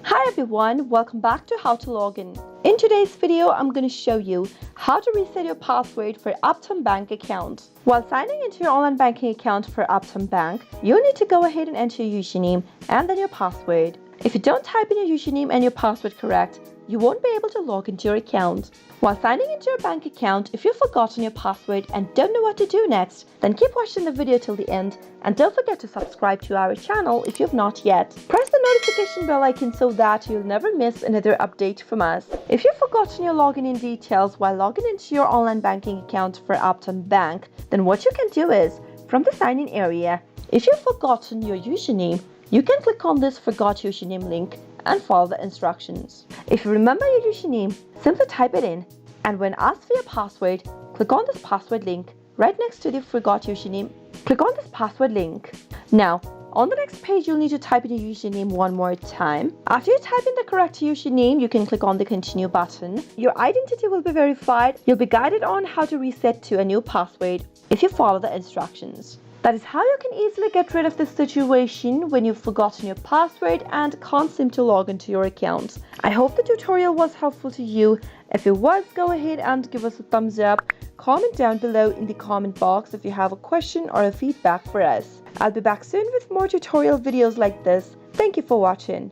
Hi everyone, welcome back to How to Login. In today's video, I'm going to show you how to reset your password for Optum Bank account. While signing into your online banking account for Optum Bank, you'll need to go ahead and enter your username and then your password. If you don't type in your username and your password correct, you won't be able to log into your account. While signing into your bank account, if you've forgotten your password and don't know what to do next, then keep watching the video till the end and don't forget to subscribe to our channel if you've not yet. Press the notification bell icon so that you'll never miss another update from us. If you've forgotten your login in details while logging into your online banking account for Optum Bank, then what you can do is, from the sign-in area, if you've forgotten your username, you can click on this Forgot Username link and follow the instructions. If you remember your username, simply type it in, and when asked for your password, click on this password link right next to the Forgot Username. Click on this password link. Now, on the next page, you'll need to type in your username one more time. After you type in the correct username, you can click on the Continue button. Your identity will be verified. You'll be guided on how to reset to a new password if you follow the instructions. That is how you can easily get rid of this situation when you've forgotten your password and can't seem to log into your account. I hope the tutorial was helpful to you. If it was, go ahead and give us a thumbs up. Comment down below in the comment box if you have a question or a feedback for us. I'll be back soon with more tutorial videos like this. Thank you for watching.